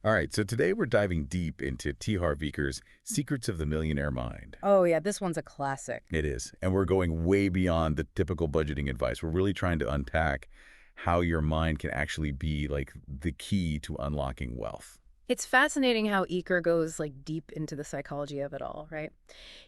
All right, so today we're diving deep into Harv Eker's Secrets of the Millionaire Mind. Oh, yeah, this one's a classic. It is, and we're going way beyond the typical budgeting advice. We're really trying to unpack how your mind can actually be like the key to unlocking wealth. It's fascinating how Eker goes like deep into the psychology of it all, right?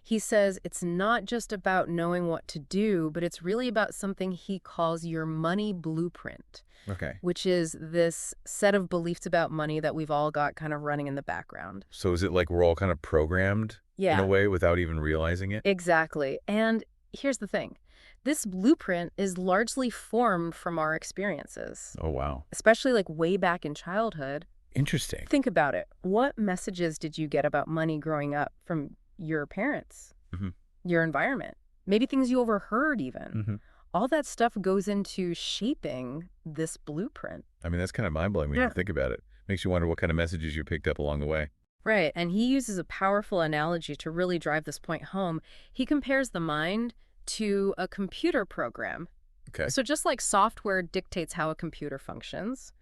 He says it's not just about knowing what to do, but it's really about something he calls your money blueprint, Okay. which is this set of beliefs about money that we've all got kind of running in the background. So is it like we're all kind of programmed in a Yeah, way without even realizing it? exactly. And here's the thing. This blueprint is largely formed from our experiences, Oh, wow. especially like way back in childhood. Interesting. Think about it. What messages did you get about money growing up from your parents, hmm your environment? Maybe things you overheard even. hmm All that stuff goes into shaping this blueprint. I mean, that's kind of mind-blowing when you Yeah. think about it. Makes you wonder what kind of messages you picked up along the way. Right, and he uses a powerful analogy to really drive this point home. He compares the mind to a computer program. Okay. So just like software dictates how a computer functions,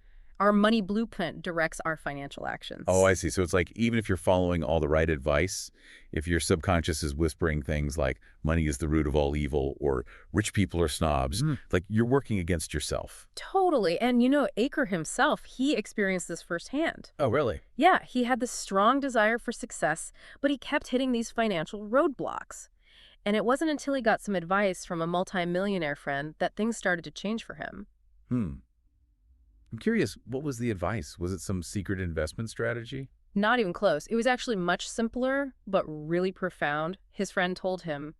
our money blueprint directs our financial Oh, actions. I see. So it's like even if you're following all the right advice, if your subconscious is whispering things like money is the root of all evil or rich people are snobs, like you're working against yourself. Totally. And Aker himself, he experienced this firsthand. Oh, really? Yeah, he had this strong desire for success, but he kept hitting these financial roadblocks. And it wasn't until he got some advice from a multimillionaire friend that things started to change for him. Hmm. I'm curious, what was the advice? Was it some secret investment strategy? Not even close. It was actually much simpler, but really profound. His friend told him,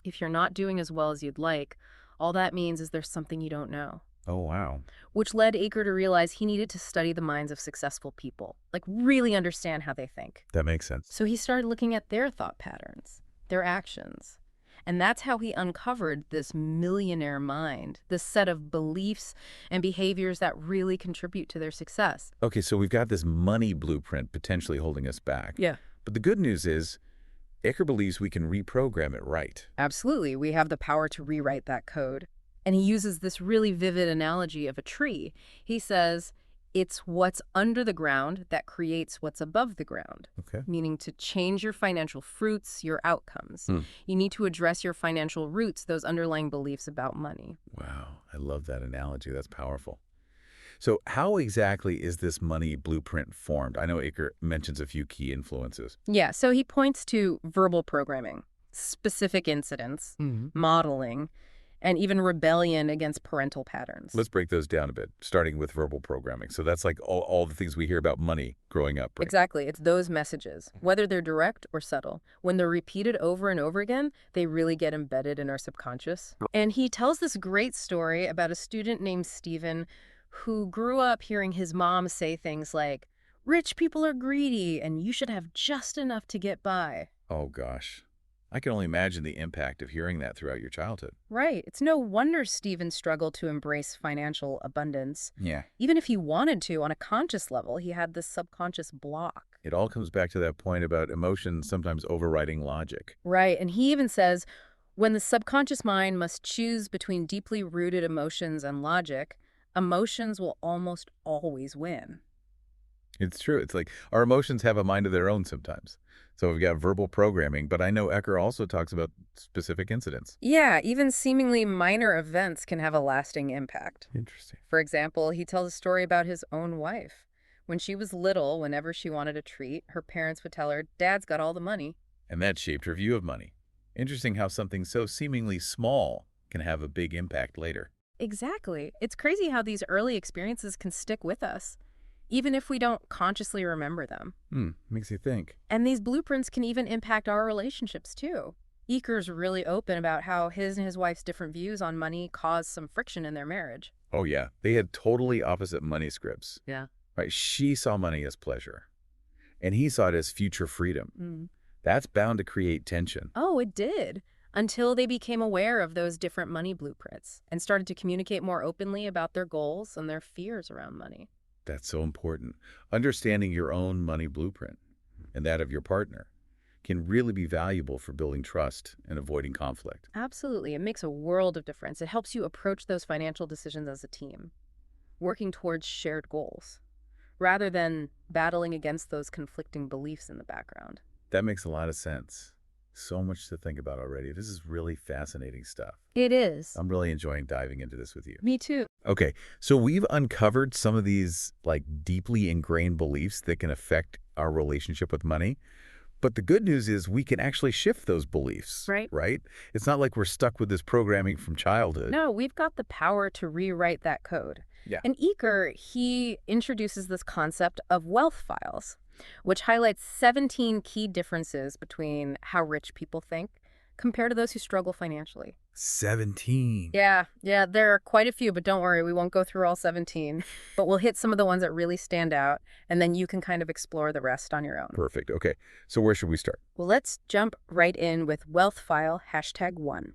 if you're not doing as well as you'd like, all that means is there's something you don't know. Oh, wow. Which led Aker to realize he needed to study the minds of successful people, like really understand how they think. That makes sense. So he started looking at their thought patterns, their actions. And that's how he uncovered this millionaire mind, this set of beliefs and behaviors that really contribute to their success. Okay, so we've got this money blueprint potentially holding us back. Yeah. But the good news is, Eker believes we can reprogram it right. Absolutely. We have the power to rewrite that code. And he uses this really vivid analogy of a tree. He says, it's what's under the ground that creates what's above the ground, Okay. meaning to change your financial fruits, your outcomes. Hmm. You need to address your financial roots, those underlying beliefs about money. Wow, I love that analogy. That's powerful. So how exactly is this money blueprint formed? I know Aker mentions a few key influences. Yeah, so he points to verbal programming, specific incidents, modeling, and even rebellion against parental patterns. Let's break those down a bit, starting with verbal programming. So that's like all the things we hear about money growing up, right? Exactly. It's those messages, whether they're direct or subtle. When they're repeated over and over again, they really get embedded in our subconscious. And he tells this great story about a student named Stephen who grew up hearing his mom say things like, rich people are greedy and you should have just enough to get by. Oh, gosh. I can only imagine the impact of hearing that throughout your childhood. Right. It's no wonder Stephen struggled to embrace financial abundance. Yeah. Even if he wanted to on a conscious level, he had this subconscious block. It all comes back to that point about emotions sometimes overriding logic. Right. And he even says, when the subconscious mind must choose between deeply rooted emotions and logic, emotions will almost always win. It's true. It's like our emotions have a mind of their own sometimes. So we've got verbal programming, but I know Eker also talks about specific incidents. Yeah, even seemingly minor events can have a lasting impact. Interesting. For example, he tells a story about his own wife. When she was little, whenever she wanted a treat, her parents would tell her, Dad's got all the money. And that shaped her view of money. Interesting how something so seemingly small can have a big impact later. Exactly. It's crazy how these early experiences can stick with us, even if we don't consciously remember them. Makes you think. And these blueprints can even impact our relationships, too. Eker's really open about how his and his wife's different views on money caused some friction in their marriage. Oh, yeah. They had totally opposite money scripts. Yeah. Right? She saw money as pleasure, and he saw it as future freedom. Mm. That's bound to create tension. Oh, it did. Until they became aware of those different money blueprints and started to communicate more openly about their goals and their fears around money. That's so important. Understanding your own money blueprint and that of your partner can really be valuable for building trust and avoiding conflict. Absolutely. It makes a world of difference. It helps you approach those financial decisions as a team, working towards shared goals, rather than battling against those conflicting beliefs in the background. That makes a lot of sense. So much to think about already. This is really fascinating stuff. It is. I'm really enjoying diving into this with you. Me too. Okay, so we've uncovered some of these like deeply ingrained beliefs that can affect our relationship with money. But the good news is we can actually shift those beliefs, Right. right? It's not like we're stuck with this programming from childhood. No, we've got the power to rewrite that code. Yeah. And Eker, he introduces this concept of wealth files, which highlights 17 key differences between how rich people think compared to those who struggle financially. 17. Yeah, there are quite a few, but don't worry, we won't go through all 17. But we'll hit some of the ones that really stand out, and then you can kind of explore the rest on your own. Perfect. Okay, so where should we start? Well, let's jump right in with wealth file #1,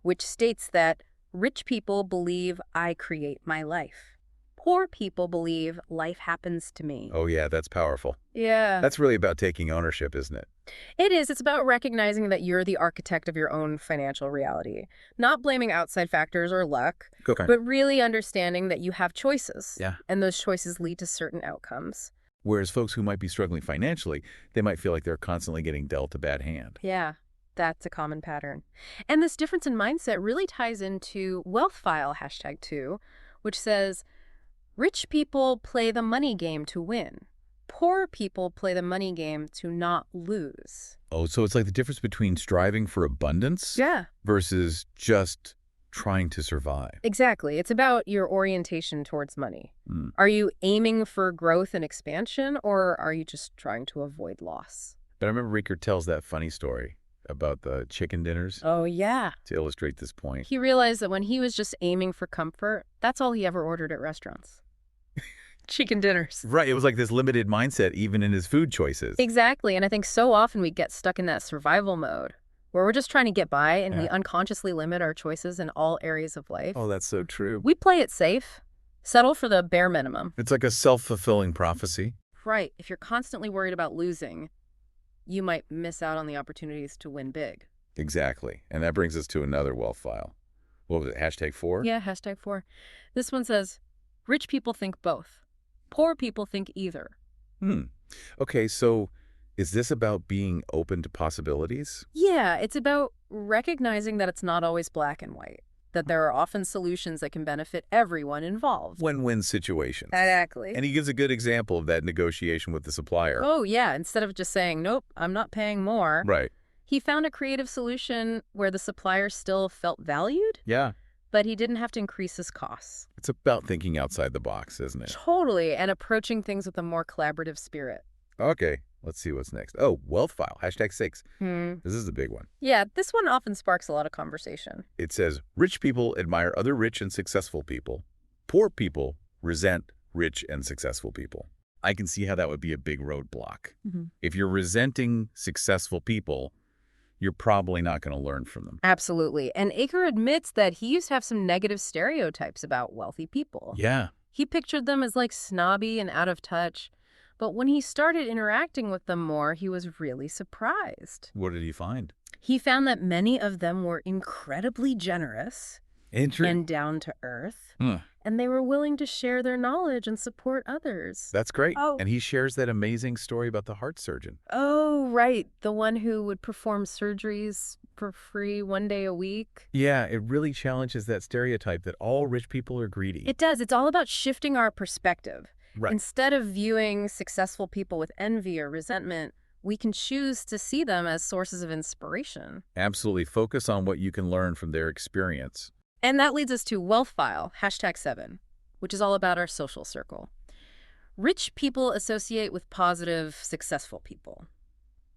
which states that rich people believe I create my life. Poor people believe life happens to me. Oh yeah, that's powerful. Yeah. That's really about taking ownership, isn't it? It is. It's about recognizing that you're the architect of your own financial reality, not blaming outside factors or luck, Okay. but really understanding that you have choices. Yeah. And those choices lead to certain outcomes. Whereas folks who might be struggling financially, they might feel like they're constantly getting dealt a bad hand. Yeah, that's a common pattern. And this difference in mindset really ties into wealth file #2, which says, rich people play the money game to win. Poor people play the money game to not lose. Oh, so it's like the difference between striving for abundance Yeah. versus just trying to survive. Exactly. It's about your orientation towards money. Mm. Are you aiming for growth and expansion, or are you just trying to avoid loss? But I remember Riker tells that funny story about the chicken dinners Oh, yeah. to illustrate this point. He realized that when he was just aiming for comfort, that's all he ever ordered at restaurants. Chicken dinners. Right, it was like this limited mindset even in his food choices. Exactly. And I think so often we get stuck in that survival mode where we're just trying to get by and we Yeah. unconsciously limit our choices in all areas of life. Oh, that's so true. We play it safe, settle for the bare minimum. It's like a self-fulfilling prophecy. Right. If you're constantly worried about losing, you might miss out on the opportunities to win big. Exactly. And that brings us to another wealth file. What was it, #4? Yeah, #4. This one says, rich people think both. Poor people think either. Okay, so is this about being open to possibilities? Yeah, it's about recognizing that it's not always black and white, that there are often solutions that can benefit everyone involved. Win-win situations. Exactly. And he gives a good example of that negotiation with the supplier. Oh, yeah. Instead of just saying, nope, I'm not paying more, Right. he found a creative solution where the supplier still felt valued, Yeah. but he didn't have to increase his costs. It's about thinking outside the box, isn't it? Totally, and approaching things with a more collaborative spirit. Okay, let's see what's next. Oh, wealth file, #6. Hmm. This is a big one. Yeah, this one often sparks a lot of conversation. It says, rich people admire other rich and successful people. Poor people resent rich and successful people. I can see how that would be a big roadblock. Mhm. If you're resenting successful people, you're probably not going to learn from them. Absolutely. And Aker admits that he used to have some negative stereotypes about wealthy people. Yeah. He pictured them as like snobby and out of touch. But when he started interacting with them more, he was really surprised. What did he find? He found that many of them were incredibly generous and down to earth, and they were willing to share their knowledge and support others. That's great. Oh. And he shares that amazing story about the heart surgeon. Oh, right. The one who would perform surgeries for free 1 day a week. Yeah, it really challenges that stereotype that all rich people are greedy. It does. It's all about shifting our perspective. Right. Instead of viewing successful people with envy or resentment, we can choose to see them as sources of inspiration. Absolutely. Focus on what you can learn from their experience. And that leads us to wealth file, #7, which is all about our social circle. Rich people associate with positive, successful people.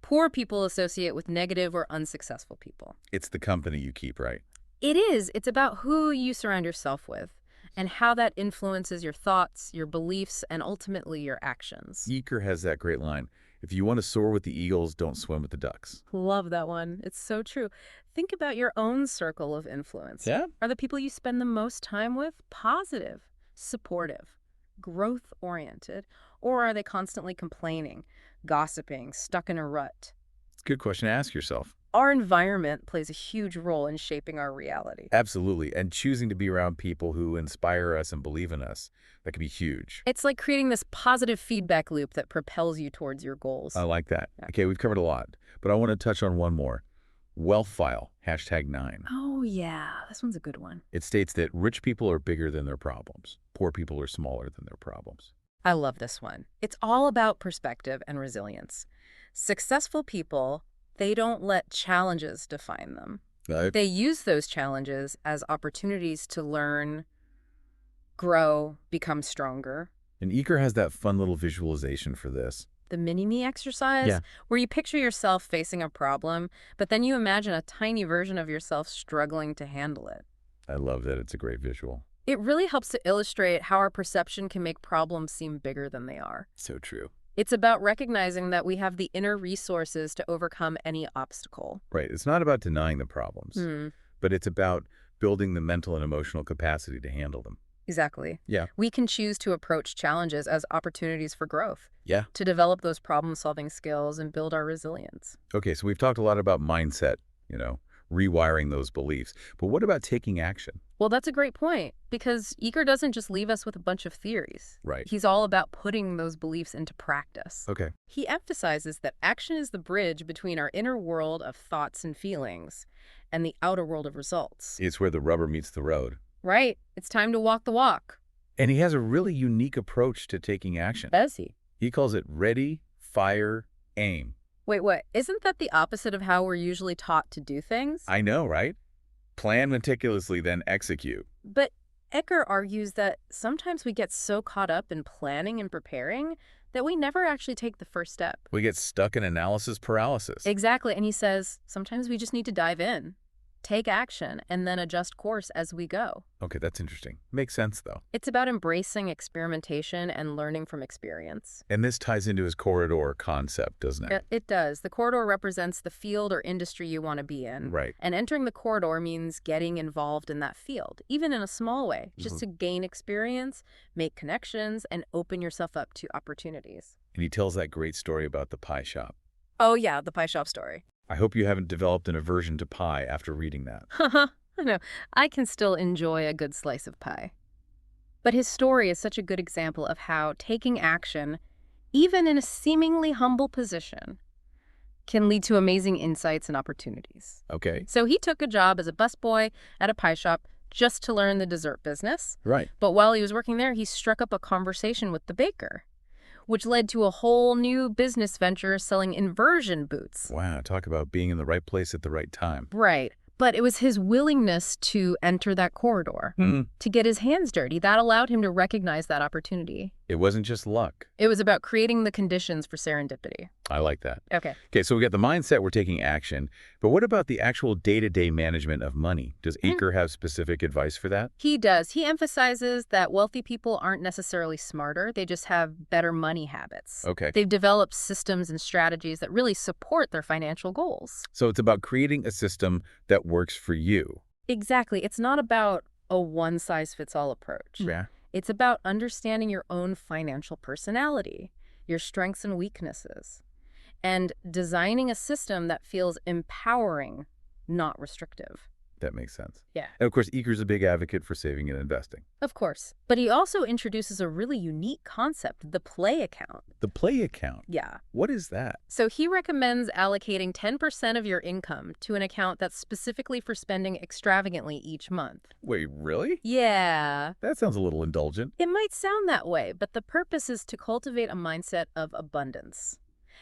Poor people associate with negative or unsuccessful people. It's the company you keep, right? It is. It's about who you surround yourself with and how that influences your thoughts, your beliefs, and ultimately your actions. Eker has that great line. If you want to soar with the eagles, don't swim with the ducks. Love that one. It's so true. Think about your own circle of influence. Yeah? Are the people you spend the most time with positive, supportive, growth-oriented, or are they constantly complaining, gossiping, stuck in a rut? It's a good question to ask yourself. Our environment plays a huge role in shaping our reality. Absolutely. And choosing to be around people who inspire us and believe in us, that can be huge. It's like creating this positive feedback loop that propels you towards your goals. I like that. Yeah. Okay, we've covered a lot, but I want to touch on one more. Wealth file, #9. Oh, yeah. This one's a good one. It states that rich people are bigger than their problems. Poor people are smaller than their problems. I love this one. It's all about perspective and resilience. Successful people, they don't let challenges define them. They use those challenges as opportunities to learn, grow, become stronger. And Eker has that fun little visualization for this. The mini-me exercise, Yeah. where you picture yourself facing a problem, but then you imagine a tiny version of yourself struggling to handle it. I love that. It's a great visual. It really helps to illustrate how our perception can make problems seem bigger than they are. So true. It's about recognizing that we have the inner resources to overcome any obstacle. Right. It's not about denying the problems, but it's about building the mental and emotional capacity to handle them. Exactly. Yeah. We can choose to approach challenges as opportunities for growth, Yeah. to develop those problem-solving skills and build our resilience. Okay, so we've talked a lot about mindset, rewiring those beliefs. But what about taking action? Well, that's a great point, because Eker doesn't just leave us with a bunch of theories. Right. He's all about putting those beliefs into practice. Okay. He emphasizes that action is the bridge between our inner world of thoughts and feelings and the outer world of results. It's where the rubber meets the road. Right. It's time to walk the walk. And he has a really unique approach to taking action. Does he? He calls it ready, fire, aim. Wait, what? Isn't that the opposite of how we're usually taught to do things? I know, right? Plan meticulously, then execute. But Eker argues that sometimes we get so caught up in planning and preparing that we never actually take the first step. We get stuck in analysis paralysis. Exactly. And he says sometimes we just need to dive in, take action, and then adjust course as we go. Okay, that's interesting. Makes sense, though. It's about embracing experimentation and learning from experience. And this ties into his corridor concept, doesn't it? It does. The corridor represents the field or industry you want to be in. Right. And entering the corridor means getting involved in that field, even in a small way, just to gain experience, make connections, and open yourself up to opportunities. And he tells that great story about the pie shop. Oh, yeah, the pie shop story. I hope you haven't developed an aversion to pie after reading that. No, I can still enjoy a good slice of pie. But his story is such a good example of how taking action, even in a seemingly humble position, can lead to amazing insights and opportunities. Okay. So he took a job as a busboy at a pie shop just to learn the dessert business. Right. But while he was working there, he struck up a conversation with the baker, which led to a whole new business venture selling inversion boots. Wow, talk about being in the right place at the right time. Right. But it was his willingness to enter that corridor, to get his hands dirty, that allowed him to recognize that opportunity. It wasn't just luck. It was about creating the conditions for serendipity. I like that. Okay. Okay, so we got the mindset, we're taking action. But what about the actual day-to-day management of money? Does Eker have specific advice for that? He does. He emphasizes that wealthy people aren't necessarily smarter. They just have better money habits. Okay. They've developed systems and strategies that really support their financial goals. So it's about creating a system that works for you. Exactly. It's not about a one-size-fits-all approach. Yeah. It's about understanding your own financial personality, your strengths and weaknesses, and designing a system that feels empowering, not restrictive. That makes sense. Yeah. And of course, Eker's a big advocate for saving and investing. Of course. But he also introduces a really unique concept, the play account. The play account. Yeah. What is that? So he recommends allocating 10% of your income to an account that's specifically for spending extravagantly each month. Wait, really? Yeah. That sounds a little indulgent. It might sound that way, but the purpose is to cultivate a mindset of abundance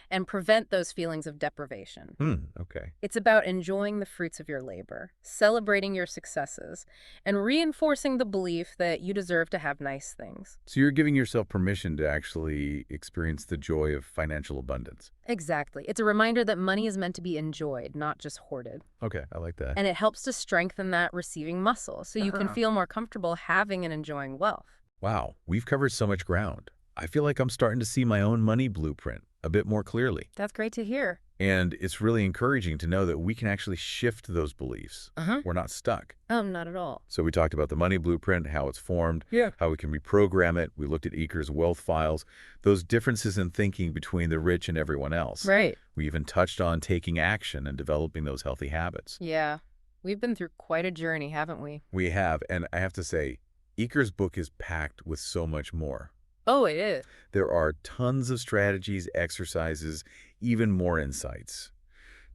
and prevent those feelings of deprivation. Okay. It's about enjoying the fruits of your labor, celebrating your successes, and reinforcing the belief that you deserve to have nice things. So you're giving yourself permission to actually experience the joy of financial abundance. Exactly. It's a reminder that money is meant to be enjoyed, not just hoarded. Okay, I like that. And it helps to strengthen that receiving muscle so you can feel more comfortable having and enjoying wealth. Wow, we've covered so much ground. I feel like I'm starting to see my own money blueprint a bit more clearly. That's great to hear. And it's really encouraging to know that we can actually shift those beliefs. Uh-huh. We're not stuck. Not at all. So we talked about the money blueprint, how it's formed, Yeah. how we can reprogram it. We looked at Eker's wealth files, those differences in thinking between the rich and everyone else. Right. We even touched on taking action and developing those healthy habits. Yeah. We've been through quite a journey, haven't we? We have, and I have to say, Eker's book is packed with so much more. Oh, it is. There are tons of strategies, exercises, even more insights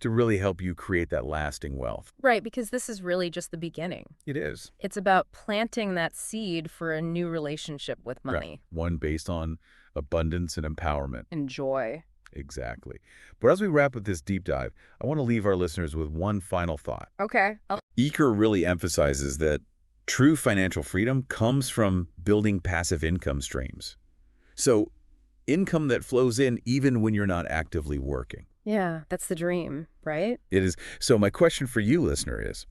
to really help you create that lasting wealth. Right, because this is really just the beginning. It is. It's about planting that seed for a new relationship with money. Right. One based on abundance and empowerment. And joy. Exactly. But as we wrap up this deep dive, I want to leave our listeners with one final thought. Okay. Eker really emphasizes that true financial freedom comes from building passive income streams. So, income that flows in even when you're not actively working. Yeah, that's the dream, right? It is. So my question for you, listener, is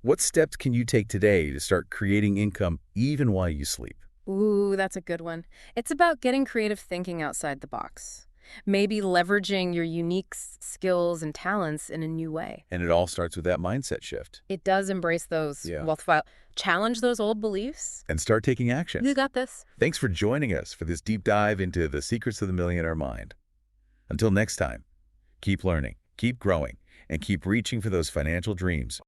what steps can you take today to start creating income even while you sleep? Ooh, that's a good one. It's about getting creative thinking outside the box. Maybe leveraging your unique skills and talents in a new way. And it all starts with that mindset shift. It does embrace those wealth file. Challenge those old beliefs. And start taking action. You got this. Thanks for joining us for this deep dive into the secrets of the Millionaire Mind. Until next time, keep learning, keep growing, and keep reaching for those financial dreams.